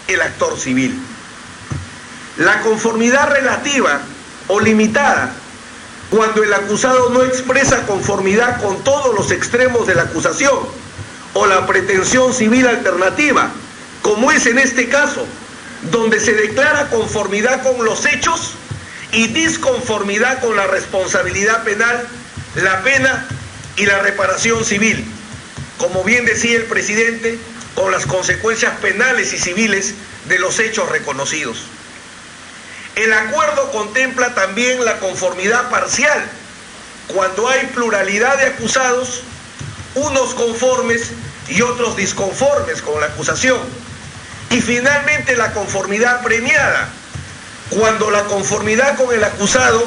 el actor civil. La conformidad relativa o limitada, cuando el acusado no expresa conformidad con todos los extremos de la acusación o la pretensión civil alternativa, como es en este caso, donde se declara conformidad con los hechos y disconformidad con la responsabilidad penal, la pena y la reparación civil, como bien decía el presidente, con las consecuencias penales y civiles de los hechos reconocidos. El acuerdo contempla también la conformidad parcial, cuando hay pluralidad de acusados, unos conformes y otros disconformes con la acusación. Y finalmente la conformidad premiada, cuando la conformidad con el acusado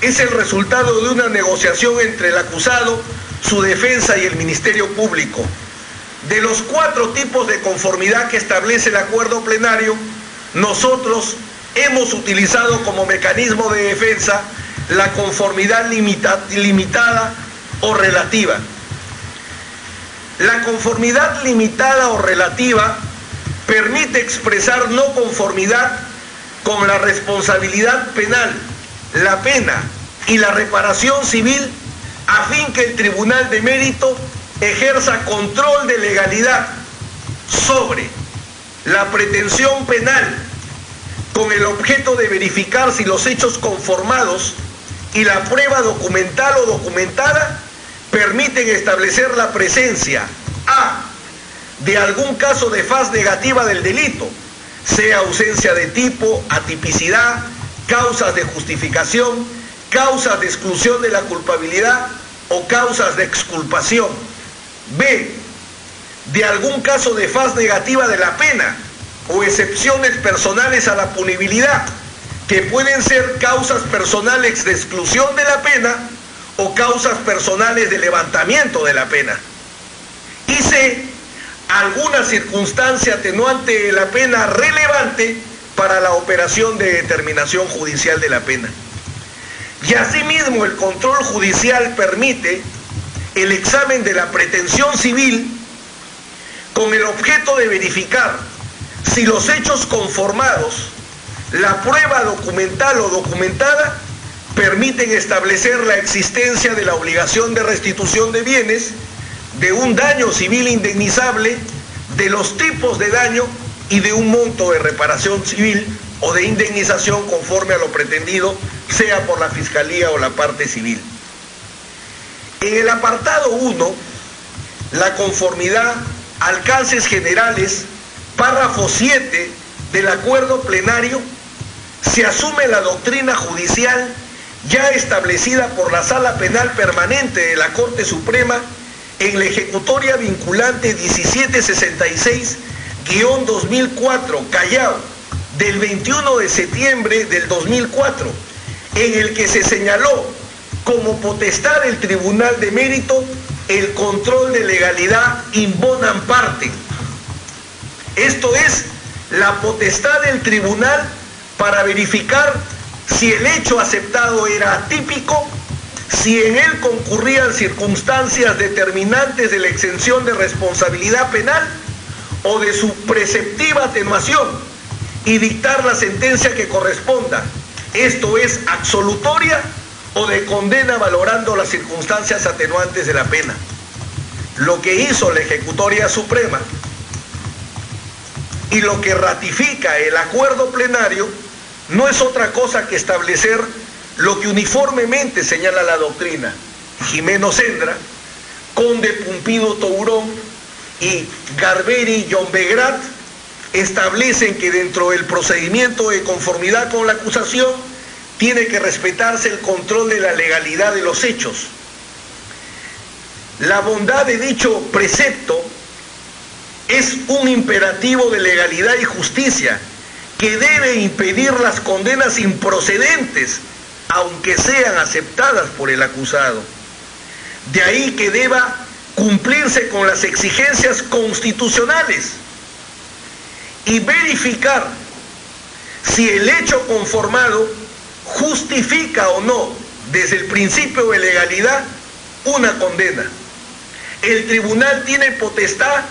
es el resultado de una negociación entre el acusado, su defensa y el Ministerio Público. De los 4 tipos de conformidad que establece el acuerdo plenario, nosotros hemos utilizado como mecanismo de defensa la conformidad limitada o relativa. La conformidad limitada o relativa permite expresar no conformidad con la responsabilidad penal, la pena y la reparación civil a fin que el Tribunal de Mérito ejerza control de legalidad sobre la pretensión penal con el objeto de verificar si los hechos conformados y la prueba documental o documentada permiten establecer la presencia a de algún caso de faz negativa del delito, sea ausencia de tipo, atipicidad, causas de justificación, causas de exclusión de la culpabilidad o causas de exculpación. B, de algún caso de faz negativa de la pena o excepciones personales a la punibilidad, que pueden ser causas personales de exclusión de la pena o causas personales de levantamiento de la pena. Y C, alguna circunstancia atenuante de la pena relevante para la operación de determinación judicial de la pena. Y asimismo el control judicial permite el examen de la pretensión civil con el objeto de verificar si los hechos conformados, la prueba documental o documentada, permiten establecer la existencia de la obligación de restitución de bienes, de un daño civil indemnizable, de los tipos de daño y de un monto de reparación civil o de indemnización conforme a lo pretendido, sea por la Fiscalía o la parte civil. En el apartado 1, la conformidad, alcances generales, párrafo 7 del acuerdo plenario, se asume la doctrina judicial ya establecida por la Sala Penal Permanente de la Corte Suprema en la ejecutoria vinculante 1766-2004, Callao, del 21 de septiembre del 2004, en el que se señaló como potestad del Tribunal de Mérito el control de legalidad in bonam partem. Esto es, la potestad del tribunal para verificar si el hecho aceptado era atípico, si en él concurrían circunstancias determinantes de la exención de responsabilidad penal o de su preceptiva atenuación, y dictar la sentencia que corresponda, esto es, absolutoria o de condena valorando las circunstancias atenuantes de la pena. Lo que hizo la Ejecutoria Suprema y lo que ratifica el acuerdo plenario no es otra cosa que establecer lo que uniformemente señala la doctrina. Jimeno Sendra, Conde Pumpido Tourón y Garberi Llombegrat establecen que dentro del procedimiento de conformidad con la acusación tiene que respetarse el control de la legalidad de los hechos. La bondad de dicho precepto es un imperativo de legalidad y justicia que debe impedir las condenas improcedentes, aunque sean aceptadas por el acusado. De ahí que deba cumplirse con las exigencias constitucionales y verificar si el hecho conformado justifica o no, desde el principio de legalidad, una condena. El tribunal tiene potestad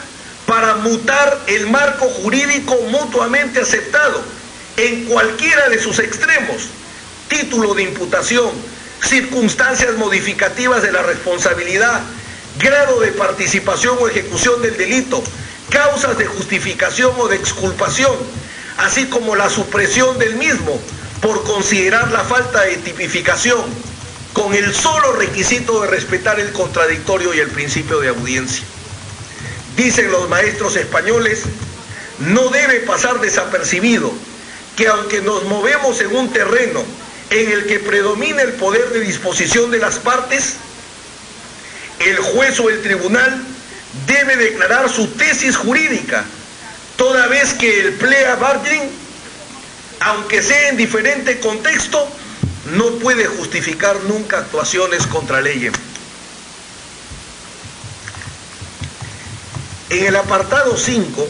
para mutar el marco jurídico mutuamente aceptado en cualquiera de sus extremos: título de imputación, circunstancias modificativas de la responsabilidad, grado de participación o ejecución del delito, causas de justificación o de exculpación, así como la supresión del mismo por considerar la falta de tipificación, con el solo requisito de respetar el contradictorio y el principio de audiencia. Dicen los maestros españoles: no debe pasar desapercibido que aunque nos movemos en un terreno en el que predomina el poder de disposición de las partes, el juez o el tribunal debe declarar su tesis jurídica, toda vez que el plea bargain, aunque sea en diferente contexto, no puede justificar nunca actuaciones contra ley. En el apartado 5,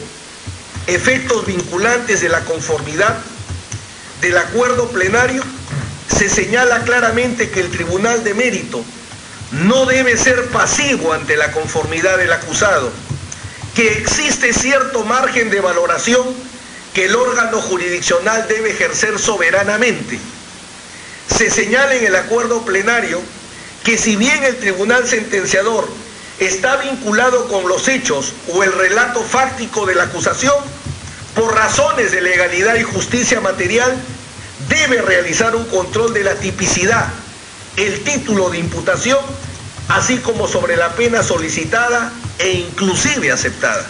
efectos vinculantes de la conformidad del acuerdo plenario, se señala claramente que el tribunal de mérito no debe ser pasivo ante la conformidad del acusado, que existe cierto margen de valoración que el órgano jurisdiccional debe ejercer soberanamente. Se señala en el acuerdo plenario que si bien el tribunal sentenciador está vinculado con los hechos o el relato fáctico de la acusación, por razones de legalidad y justicia material, debe realizar un control de la tipicidad, el título de imputación, así como sobre la pena solicitada e inclusive aceptada.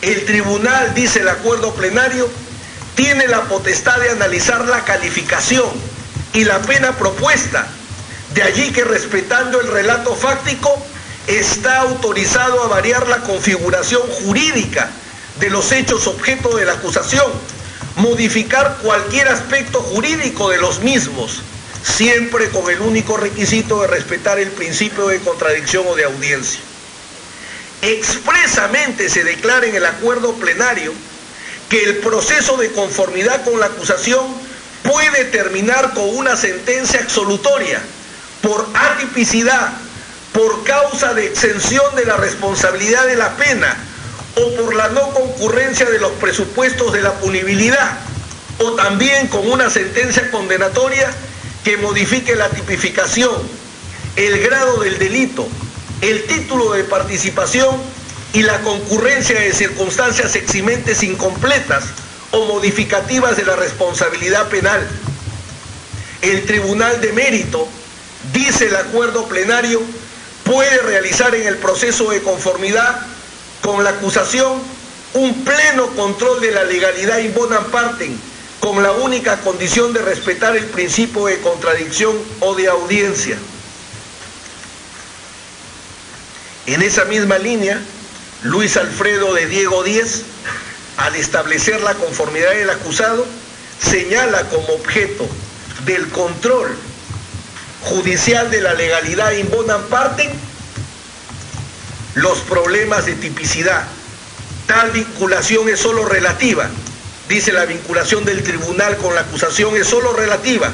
El tribunal, dice el acuerdo plenario, tiene la potestad de analizar la calificación y la pena propuesta, de allí que, respetando el relato fáctico, está autorizado a variar la configuración jurídica de los hechos objeto de la acusación, modificar cualquier aspecto jurídico de los mismos, siempre con el único requisito de respetar el principio de contradicción o de audiencia. Expresamente se declara en el acuerdo plenario que el proceso de conformidad con la acusación puede terminar con una sentencia absolutoria por atipicidad, por causa de exención de la responsabilidad de la pena o por la no concurrencia de los presupuestos de la punibilidad, o también con una sentencia condenatoria que modifique la tipificación, el grado del delito, el título de participación y la concurrencia de circunstancias eximentes incompletas o modificativas de la responsabilidad penal. El tribunal de mérito, dice el acuerdo plenario, puede realizar en el proceso de conformidad con la acusación un pleno control de la legalidad in bonam partem, con la única condición de respetar el principio de contradicción o de audiencia. En esa misma línea, Luis Alfredo de Diego Díez, al establecer la conformidad del acusado, señala como objeto del control judicial de la legalidad in bonam partem los problemas de tipicidad. Tal vinculación es solo relativa. Dice: la vinculación del tribunal con la acusación es solo relativa,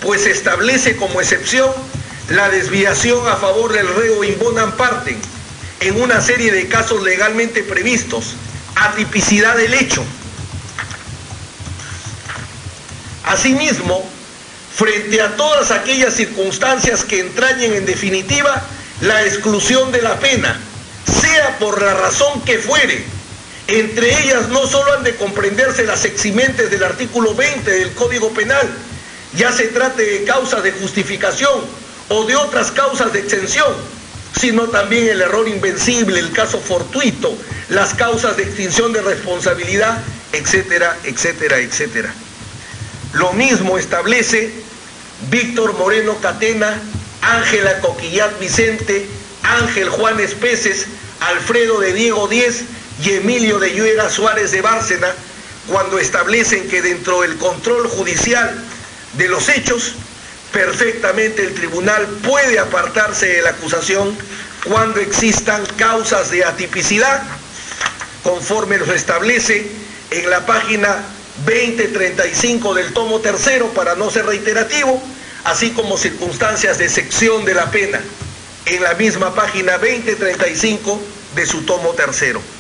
pues establece como excepción la desviación a favor del reo in bonam partem en una serie de casos legalmente previstos, atipicidad del hecho. Asimismo, frente a todas aquellas circunstancias que entrañen en definitiva la exclusión de la pena, sea por la razón que fuere, entre ellas no solo han de comprenderse las eximentes del artículo 20 del Código Penal, ya se trate de causas de justificación o de otras causas de exención, sino también el error invencible, el caso fortuito, las causas de extinción de responsabilidad, etcétera, etcétera, etcétera. Lo mismo establece Víctor Moreno Catena, Ángela Coquillat Vicente, Ángel Juan Especes, Alfredo de Diego Díez y Emilio de Lluera Suárez de Bárcena, cuando establecen que dentro del control judicial de los hechos, perfectamente el tribunal puede apartarse de la acusación cuando existan causas de atipicidad, conforme lo establece en la página 2035 del tomo tercero, para no ser reiterativo, así como circunstancias de excepción de la pena, en la misma página 2035 de su tomo tercero.